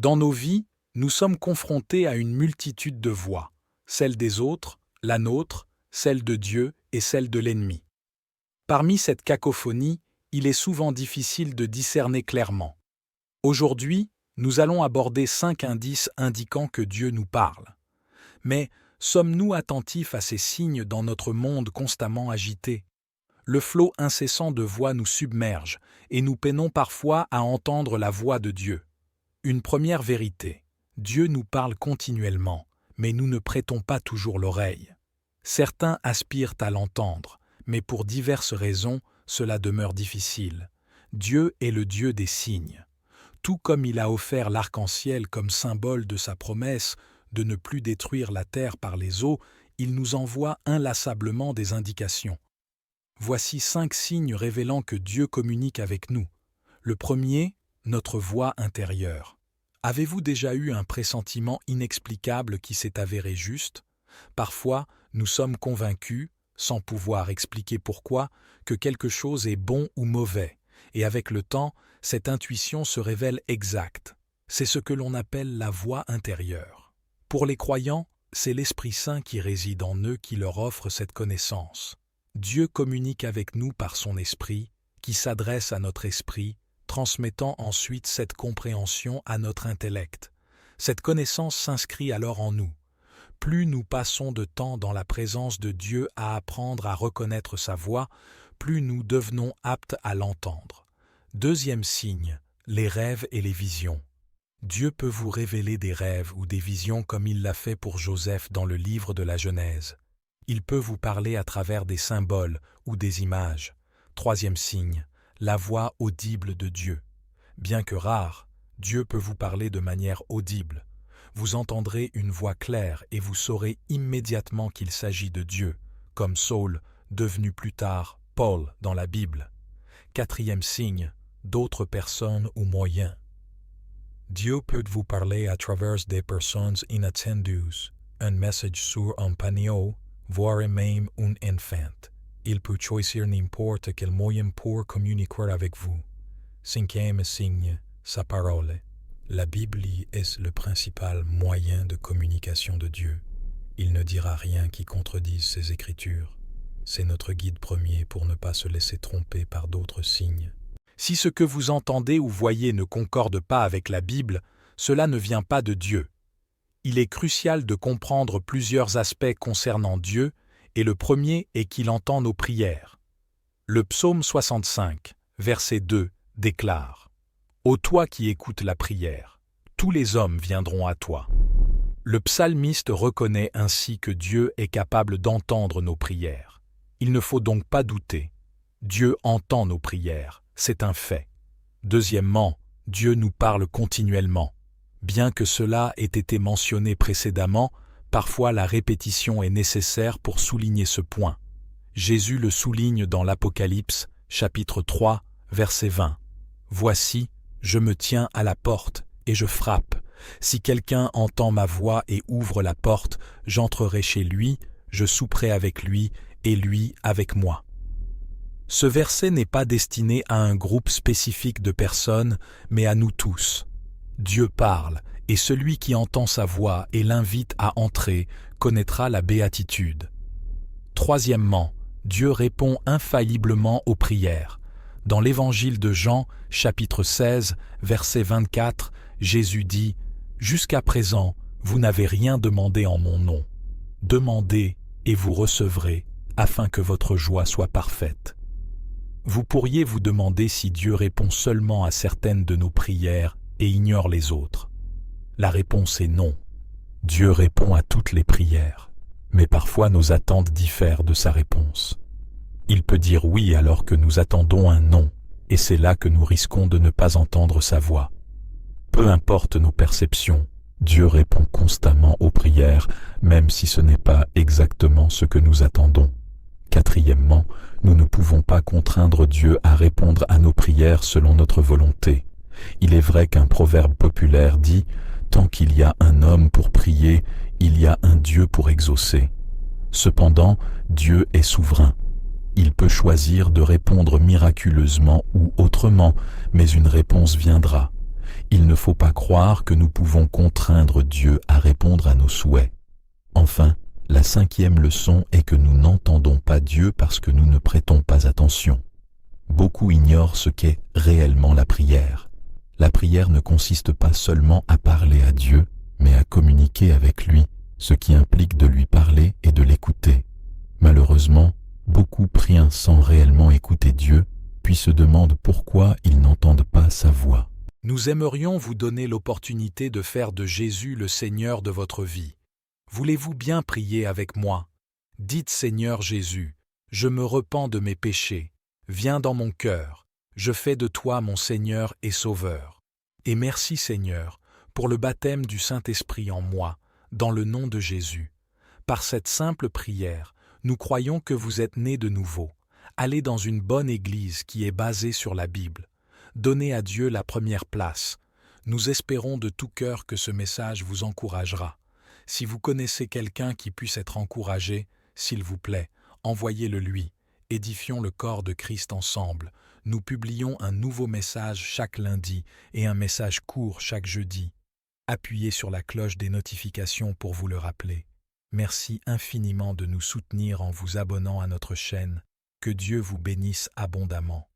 Dans nos vies, nous sommes confrontés à une multitude de voix, celle des autres, la nôtre, celle de Dieu et celle de l'ennemi. Parmi cette cacophonie, il est souvent difficile de discerner clairement. Aujourd'hui, nous allons aborder 5 indices indiquant que Dieu nous parle. Mais sommes-nous attentifs à ces signes dans notre monde constamment agité? Le flot incessant de voix nous submerge et nous peinons parfois à entendre la voix de Dieu. Une première vérité, Dieu nous parle continuellement, mais nous ne prêtons pas toujours l'oreille. Certains aspirent à l'entendre, mais pour diverses raisons, cela demeure difficile. Dieu est le Dieu des signes. Tout comme il a offert l'arc-en-ciel comme symbole de sa promesse de ne plus détruire la terre par les eaux, il nous envoie inlassablement des indications. Voici 5 signes révélant que Dieu communique avec nous. Le premier, notre voix intérieure. Avez-vous déjà eu un pressentiment inexplicable qui s'est avéré juste? Parfois, nous sommes convaincus, sans pouvoir expliquer pourquoi, que quelque chose est bon ou mauvais, et avec le temps, cette intuition se révèle exacte. C'est ce que l'on appelle la voix intérieure. Pour les croyants, c'est l'Esprit Saint qui réside en eux qui leur offre cette connaissance. Dieu communique avec nous par son Esprit, qui s'adresse à notre esprit, transmettant ensuite cette compréhension à notre intellect. Cette connaissance s'inscrit alors en nous. Plus nous passons de temps dans la présence de Dieu à apprendre à reconnaître sa voix, plus nous devenons aptes à l'entendre. Deuxième signe, les rêves et les visions. Dieu peut vous révéler des rêves ou des visions comme il l'a fait pour Joseph dans le livre de la Genèse. Il peut vous parler à travers des symboles ou des images. Troisième signe, la voix audible de Dieu. Bien que rare, Dieu peut vous parler de manière audible. Vous entendrez une voix claire et vous saurez immédiatement qu'il s'agit de Dieu, comme Saul, devenu plus tard Paul dans la Bible. Quatrième signe, d'autres personnes ou moyens. Dieu peut vous parler à travers des personnes inattendues, un message sur un panneau, voire même un enfant. Il peut choisir n'importe quel moyen pour communiquer avec vous. Cinquième signe, sa parole. La Bible est le principal moyen de communication de Dieu. Il ne dira rien qui contredise ses Écritures. C'est notre guide premier pour ne pas se laisser tromper par d'autres signes. Si ce que vous entendez ou voyez ne concorde pas avec la Bible, cela ne vient pas de Dieu. Il est crucial de comprendre plusieurs aspects concernant Dieu, et le premier est qu'il entend nos prières. Le psaume 65, verset 2, déclare « Ô toi qui écoutes la prière, tous les hommes viendront à toi ». Le psalmiste reconnaît ainsi que Dieu est capable d'entendre nos prières. Il ne faut donc pas douter. Dieu entend nos prières, c'est un fait. Deuxièmement, Dieu nous parle continuellement. Bien que cela ait été mentionné précédemment, parfois la répétition est nécessaire pour souligner ce point. Jésus le souligne dans l'Apocalypse, chapitre 3, verset 20. « Voici, je me tiens à la porte et je frappe. Si quelqu'un entend ma voix et ouvre la porte, j'entrerai chez lui, je souperai avec lui et lui avec moi. » Ce verset n'est pas destiné à un groupe spécifique de personnes, mais à nous tous. Dieu parle, et celui qui entend sa voix et l'invite à entrer connaîtra la béatitude. Troisièmement, Dieu répond infailliblement aux prières. Dans l'Évangile de Jean, chapitre 16, verset 24, Jésus dit « Jusqu'à présent, vous n'avez rien demandé en mon nom. Demandez et vous recevrez, afin que votre joie soit parfaite. » Vous pourriez vous demander si Dieu répond seulement à certaines de nos prières et ignore les autres. La réponse est non. Dieu répond à toutes les prières, mais parfois nos attentes diffèrent de sa réponse. Il peut dire oui alors que nous attendons un non, et c'est là que nous risquons de ne pas entendre sa voix. Peu importe nos perceptions, Dieu répond constamment aux prières, même si ce n'est pas exactement ce que nous attendons. Quatrièmement, nous ne pouvons pas contraindre Dieu à répondre à nos prières selon notre volonté. Il est vrai qu'un proverbe populaire dit « Tant qu'il y a un homme pour prier, il y a un Dieu pour exaucer ». Cependant, Dieu est souverain. Il peut choisir de répondre miraculeusement ou autrement, mais une réponse viendra. Il ne faut pas croire que nous pouvons contraindre Dieu à répondre à nos souhaits. Enfin, la 5e leçon est que nous n'entendons pas Dieu parce que nous ne prêtons pas attention. Beaucoup ignorent ce qu'est réellement la prière. La prière ne consiste pas seulement à parler à Dieu, mais à communiquer avec lui, ce qui implique de lui parler et de l'écouter. Malheureusement, beaucoup prient sans réellement écouter Dieu, puis se demandent pourquoi ils n'entendent pas sa voix. Nous aimerions vous donner l'opportunité de faire de Jésus le Seigneur de votre vie. Voulez-vous bien prier avec moi? Dites Seigneur Jésus, je me repens de mes péchés, viens dans mon cœur, je fais de toi mon Seigneur et Sauveur. Et merci Seigneur, pour le baptême du Saint-Esprit en moi, dans le nom de Jésus. Par cette simple prière, nous croyons que vous êtes nés de nouveau. Allez dans une bonne église qui est basée sur la Bible. Donnez à Dieu la première place. Nous espérons de tout cœur que ce message vous encouragera. Si vous connaissez quelqu'un qui puisse être encouragé, s'il vous plaît, envoyez-le lui. Édifions le corps de Christ ensemble. Nous publions un nouveau message chaque lundi et un message court chaque jeudi. Appuyez sur la cloche des notifications pour vous le rappeler. Merci infiniment de nous soutenir en vous abonnant à notre chaîne. Que Dieu vous bénisse abondamment.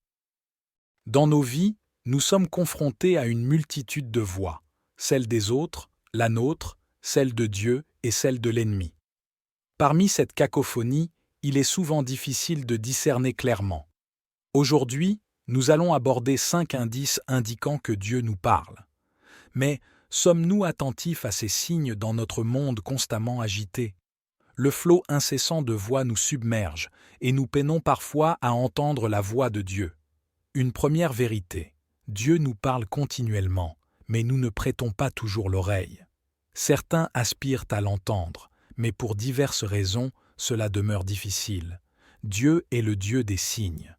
Dans nos vies, nous sommes confrontés à une multitude de voix, celle des autres, la nôtre, celle de Dieu et celle de l'ennemi. Parmi cette cacophonie, il est souvent difficile de discerner clairement. Aujourd'hui, nous allons aborder 5 indices indiquant que Dieu nous parle. Mais sommes-nous attentifs à ces signes dans notre monde constamment agité? Le flot incessant de voix nous submerge et nous peinons parfois à entendre la voix de Dieu. Une première vérité, Dieu nous parle continuellement, mais nous ne prêtons pas toujours l'oreille. Certains aspirent à l'entendre, mais pour diverses raisons, cela demeure difficile. Dieu est le Dieu des signes.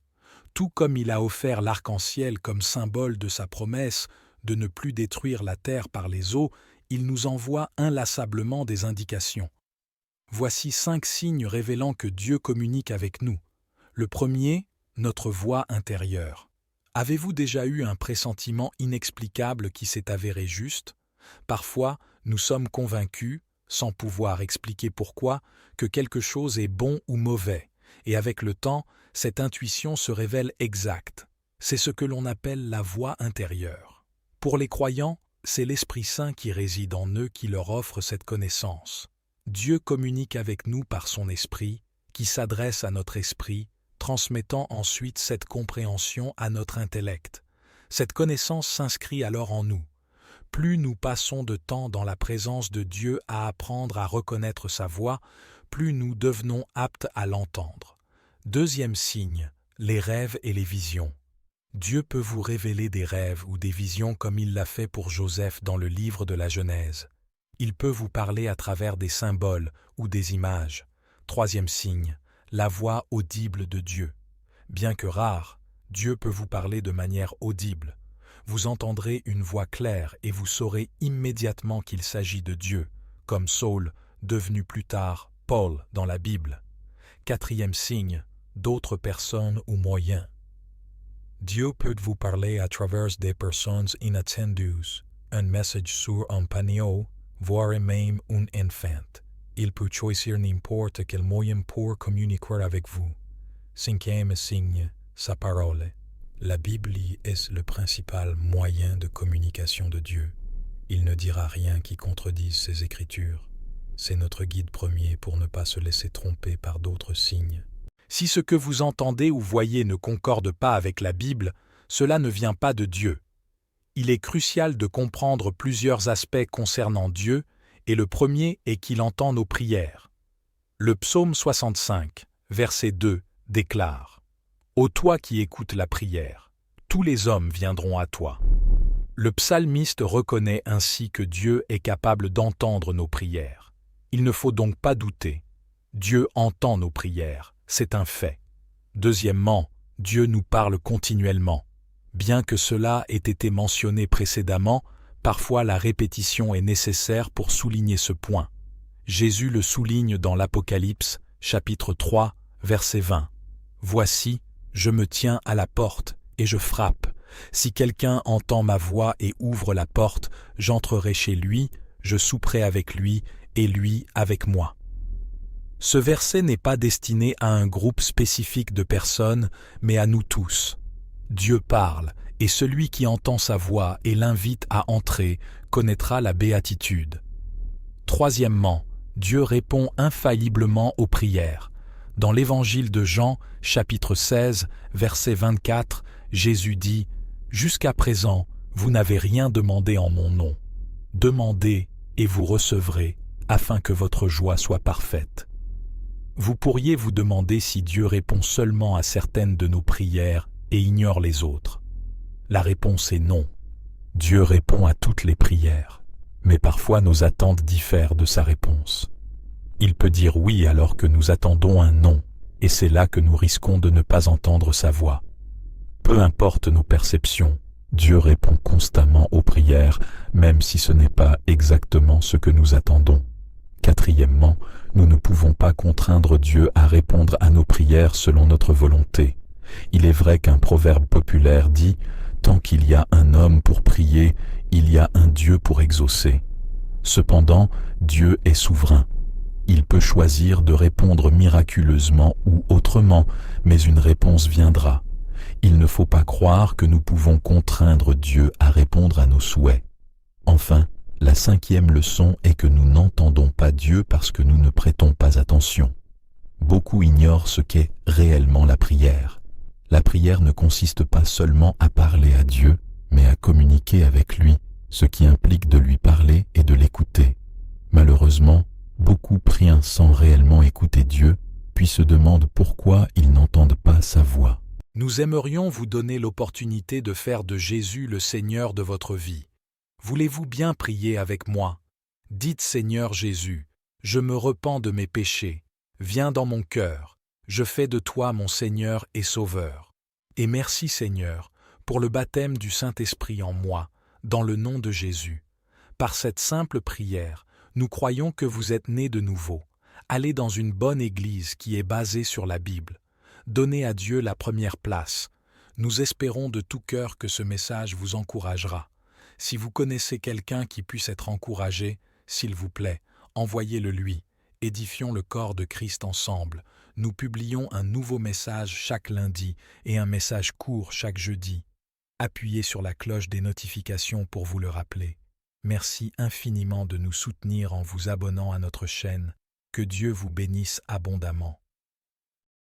Tout comme il a offert l'arc-en-ciel comme symbole de sa promesse de ne plus détruire la terre par les eaux, il nous envoie inlassablement des indications. Voici 5 signes révélant que Dieu communique avec nous. Le premier, notre voix intérieure. Avez-vous déjà eu un pressentiment inexplicable qui s'est avéré juste? Parfois, nous sommes convaincus, sans pouvoir expliquer pourquoi, que quelque chose est bon ou mauvais, et avec le temps, cette intuition se révèle exacte. C'est ce que l'on appelle la voix intérieure. Pour les croyants, c'est l'Esprit Saint qui réside en eux qui leur offre cette connaissance. Dieu communique avec nous par son Esprit, qui s'adresse à notre esprit, transmettant ensuite cette compréhension à notre intellect. Cette connaissance s'inscrit alors en nous. Plus nous passons de temps dans la présence de Dieu à apprendre à reconnaître sa voix, plus nous devenons aptes à l'entendre. Deuxième signe, les rêves et les visions. Dieu peut vous révéler des rêves ou des visions comme il l'a fait pour Joseph dans le livre de la Genèse. Il peut vous parler à travers des symboles ou des images. Troisième signe, la voix audible de Dieu. Bien que rare, Dieu peut vous parler de manière audible. Vous entendrez une voix claire et vous saurez immédiatement qu'il s'agit de Dieu, comme Saul, devenu plus tard Paul dans la Bible. Quatrième signe, d'autres personnes ou moyens. Dieu peut vous parler à travers des personnes inattendues, un message sur un panneau, voire même un enfant. Il peut choisir n'importe quel moyen pour communiquer avec vous. Cinquième signe, sa parole. La Bible est le principal moyen de communication de Dieu. Il ne dira rien qui contredise ses Écritures. C'est notre guide premier pour ne pas se laisser tromper par d'autres signes. Si ce que vous entendez ou voyez ne concorde pas avec la Bible, cela ne vient pas de Dieu. Il est crucial de comprendre plusieurs aspects concernant Dieu, et le premier est qu'il entend nos prières. Le psaume 65, verset 2, déclare « Ô toi qui écoutes la prière, tous les hommes viendront à toi. » Le psalmiste reconnaît ainsi que Dieu est capable d'entendre nos prières. Il ne faut donc pas douter. Dieu entend nos prières, c'est un fait. Deuxièmement, Dieu nous parle continuellement. Bien que cela ait été mentionné précédemment, parfois la répétition est nécessaire pour souligner ce point. Jésus le souligne dans l'Apocalypse, chapitre 3, verset 20. « Voici, je me tiens à la porte et je frappe. Si quelqu'un entend ma voix et ouvre la porte, j'entrerai chez lui, je souperai avec lui et lui avec moi. Ce verset n'est pas destiné à un groupe spécifique de personnes, mais à nous tous. Dieu parle, et celui qui entend sa voix et l'invite à entrer connaîtra la béatitude. Troisièmement, Dieu répond infailliblement aux prières. Dans l'Évangile de Jean, chapitre 16, verset 24, Jésus dit « Jusqu'à présent, vous n'avez rien demandé en mon nom. Demandez et vous recevrez, afin que votre joie soit parfaite. » Vous pourriez vous demander si Dieu répond seulement à certaines de nos prières et ignore les autres. La réponse est non. Dieu répond à toutes les prières, mais parfois nos attentes diffèrent de sa réponse. Il peut dire oui alors que nous attendons un non, et c'est là que nous risquons de ne pas entendre sa voix. Peu importe nos perceptions, Dieu répond constamment aux prières, même si ce n'est pas exactement ce que nous attendons. Quatrièmement, nous ne pouvons pas contraindre Dieu à répondre à nos prières selon notre volonté. Il est vrai qu'un proverbe populaire dit « Tant qu'il y a un homme pour prier, il y a un Dieu pour exaucer ». Cependant, Dieu est souverain. Il peut choisir de répondre miraculeusement ou autrement, mais une réponse viendra. Il ne faut pas croire que nous pouvons contraindre Dieu à répondre à nos souhaits. Enfin, la cinquième leçon est que nous n'entendons pas Dieu parce que nous ne prêtons pas attention. Beaucoup ignorent ce qu'est réellement la prière. La prière ne consiste pas seulement à parler à Dieu, mais à communiquer avec lui, ce qui implique de lui parler et de l'écouter. Malheureusement, beaucoup prient sans réellement écouter Dieu, puis se demandent pourquoi ils n'entendent pas sa voix. Nous aimerions vous donner l'opportunité de faire de Jésus le Seigneur de votre vie. Voulez-vous bien prier avec moi? Dites Seigneur Jésus, je me repens de mes péchés, viens dans mon cœur, je fais de toi mon Seigneur et Sauveur. Et merci Seigneur, pour le baptême du Saint-Esprit en moi, dans le nom de Jésus. Par cette simple prière, nous croyons que vous êtes nés de nouveau. Allez dans une bonne église qui est basée sur la Bible. Donnez à Dieu la première place. Nous espérons de tout cœur que ce message vous encouragera. Si vous connaissez quelqu'un qui puisse être encouragé, s'il vous plaît, envoyez-le lui. Édifions le corps de Christ ensemble. Nous publions un nouveau message chaque lundi et un message court chaque jeudi. Appuyez sur la cloche des notifications pour vous le rappeler. Merci infiniment de nous soutenir en vous abonnant à notre chaîne. Que Dieu vous bénisse abondamment.